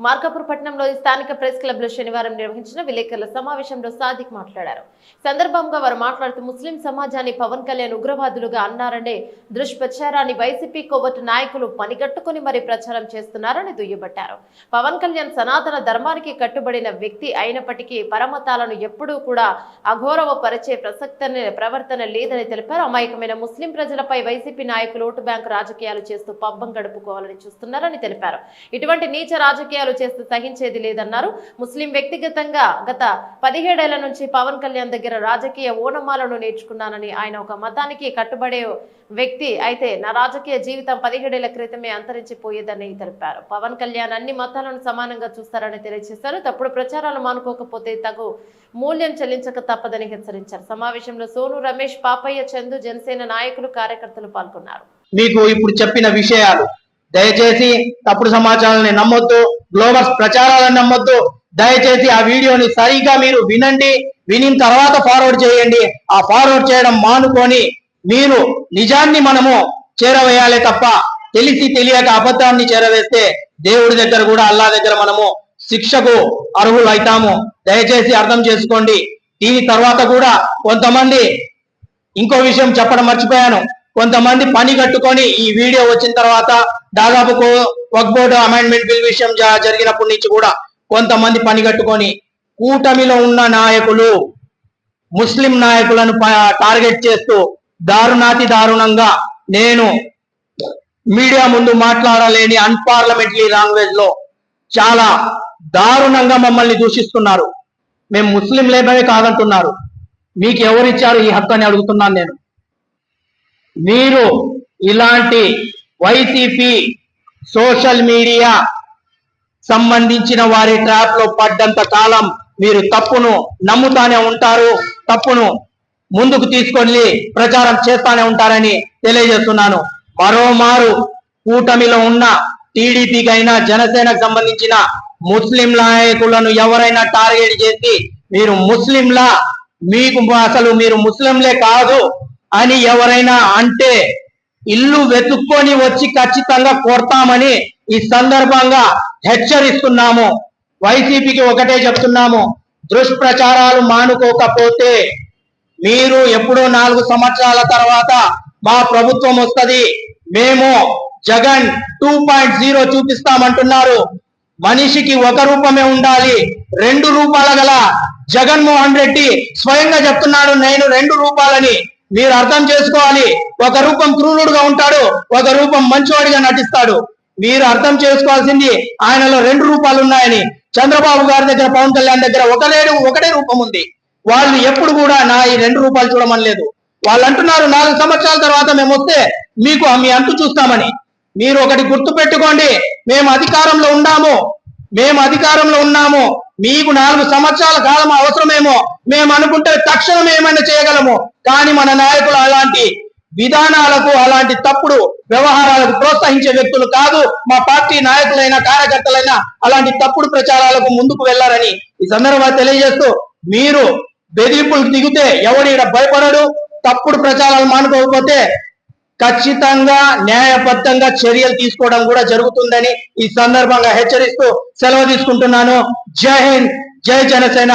మార్కాపూర్ పట్టణంలోని స్థానిక press club లో శనివారం నిర్వహించిన విలేకరుల సమావేశంలో సాదిక్ మాట్లాడారు. సందర్భంగా వారు మాట్లాడుతూ ముస్లిం సమాజాన్ని పవన్ కళ్యాణ్ ఉగ్రవాదులుగా అన్నారనే దుష్ప్రచారాన్ని వైసీపీ కొవ్వొట్టు నాయకులు పనిగట్టుకుని మరీ ప్రచారం చేస్తున్నారని దుయ్యబట్టారు. పవన్ కళ్యాణ్ సనాతన ధర్మానికి కట్టుబడిన వ్యక్తి అయినప్పటికీ పరమతాలను ఎప్పుడూ కూడా అగౌరవపరిచే ప్రవర్తన లేదని తెలిపారు. అమాయకమైన ముస్లిం ప్రజలపై వైసీపీ నాయకులు ఓటు బ్యాంకు రాజకీయాలు చేస్తూ పబ్బం గడుపుకోవాలని చూస్తున్నారని తెలిపారు. ఇటువంటి నీచ రాజకీయాలు చేస్తూ సహించేది లేదన్నారు. ముస్లిం వ్యక్తిగతంగా గత 17 ఏళ్ల నుంచి పవన్ కళ్యాణ్ దగ్గర రాజకీయ ఓనమాలను నేర్చుకున్నానని, ఆయన ఒక మతానికి కట్టుబడే వ్యక్తి అయితే నా రాజకీయ జీవితం 17 ఏళ్ల క్రితమే అంతరించిపోయేదని తెలిపారు. పవన్ కళ్యాణ్ అన్ని మతాలను సమానంగా చూస్తారని తెలియజేశారు. తప్పుడు ప్రచారాలు మానుకోకపోతే తగు మూల్యం చెల్లించక తప్పదని హెచ్చరించారు. సమావేశంలో సోను రమేష్, పాపయ్య, చందు, జనసేన నాయకులు, కార్యకర్తలు పాల్గొన్నారు. మీకు ఇప్పుడు చెప్పిన విషయాలు దయచేసి తప్పుడు సమాచారాన్ని నమ్మొద్దు, గ్లోబల్ ప్రచారాలను నమ్మొద్దు. దయచేసి ఆ వీడియోని సరిగా మీరు వినండి, వినిన తర్వాత ఫార్వర్డ్ చేయండి. ఆ ఫార్వర్డ్ చేయడం మానుకొని మీరు నిజాన్ని మనము చేరవేయాలి తప్ప తెలిసి తెలియక అబద్ధాన్ని చేరవేస్తే దేవుడి దగ్గర కూడా, అల్లా దగ్గర మనము శిక్షకు అర్హులు అవుతాము. దయచేసి అర్థం చేసుకోండి. దీని తర్వాత కూడా కొంతమంది, ఇంకో విషయం చెప్పడం మర్చిపోయాను, కొంతమంది పని కట్టుకొని ఈ వీడియో వచ్చిన తర్వాత దాదాపు వక్ఫ్ బోర్డు అమెండ్మెంట్ బిల్ విషయం జరిగినప్పటి నుంచి కూడా కొంతమంది పని కట్టుకొని కూటమిలో ఉన్న నాయకులు ముస్లిం నాయకులను టార్గెట్ చేస్తూ దారుణాతి దారుణంగా నేను మీడియా ముందు మాట్లాడలేని అన్పార్లమెంటరీ లాంగ్వేజ్ లో చాలా దారుణంగా మమ్మల్ని దూషిస్తున్నారు. మేము ముస్లింలేమే కాదంటున్నారు. మీకు ఎవరిచ్చారు ఈ హక్కు అని అడుగుతున్నాను నేను. మీరు ఇలాంటి వైసీపీ సోషల్ మీడియా సంబంధించిన వారి ట్రాప్ లో పడ్డంత కాలం మీరు తప్పును నమ్ముతానే ఉంటారు, తప్పును ముందుకు తీసుకొని ప్రచారం చేస్తానే ఉంటారని తెలియజేస్తున్నాను. మరోమారు కూటమిలో ఉన్న టీడీపీకైనా జనసేనకు సంబంధించిన ముస్లిం నాయకులను ఎవరైనా టార్గెట్ చేసి మీరు ముస్లింలా, మీకు అసలు మీరు ముస్లింలే కాదు అని ఎవరైనా అంటే ఇల్లు వెతుక్కొని వచ్చి ఖచ్చితంగా కొడతామని ఈ సందర్భంగా హెచ్చరిస్తున్నాము. వైసీపీకి ఒకటే చెప్తున్నాము, దుష్ప్రచారాలు మానుకోకపోతే మీరు ఎప్పుడో 4 సంవత్సరాల తర్వాత మా ప్రభుత్వం వస్తుంది, మేము జగన్ 2.0 చూపిస్తామంటున్నారు. మనిషికి ఒక రూపమే ఉండాలి, 2 రూపాల గల జగన్మోహన్ రెడ్డి స్వయంగా చెప్తున్నాడు నేను 2 రూపాలని. మీరు అర్థం చేసుకోవాలి. ఒక రూపం క్రూరుడుగా ఉంటాడు, ఒక రూపం మంచివాడిగా నటిస్తాడు. మీరు అర్థం చేసుకోవాల్సింది ఆయనలో 2 రూపాలు ఉన్నాయని. చంద్రబాబు గారి దగ్గర, పవన్ కళ్యాణ్ దగ్గర ఒకటే రూపం ఉంది. వాళ్ళు ఎప్పుడు కూడా నా ఈ 2 రూపాయలు చూడమని లేదు. వాళ్ళు అంటున్నారు 4 సంవత్సరాల తర్వాత మేము వస్తే మీకు మీ అంతు చూస్తామని. మీరు ఒకటి గుర్తు పెట్టుకోండి, మేము అధికారంలో ఉన్నాము. మీకు 4 సంవత్సరాల కాలం అవసరమేమో, మేము అనుకుంటే తక్షణం ఏమైనా చేయగలము. కానీ మన నాయకులు అలాంటి విధానాలకు, అలాంటి తప్పుడు వ్యవహారాలకు ప్రోత్సహించే వ్యక్తులు కాదు. మా పార్టీ నాయకులైనా కార్యకర్తలైనా అలాంటి తప్పుడు ప్రచారాలకు ముందుకు వెళ్లారని ఈ సందర్భంగా తెలియజేస్తూ, మీరు బెదిరింపులకు దిగితే ఎవడ భయపడడు. తప్పుడు ప్రచారాలు మానుకోకపోతే ఖచ్చితంగా న్యాయబద్ధంగా చర్యలు తీసుకోవడం కూడా జరుగుతుందని ఈ సందర్భంగా హెచ్చరిస్తూ సెలవు తీసుకుంటున్నాను. జై హింద్, జై జనసేన.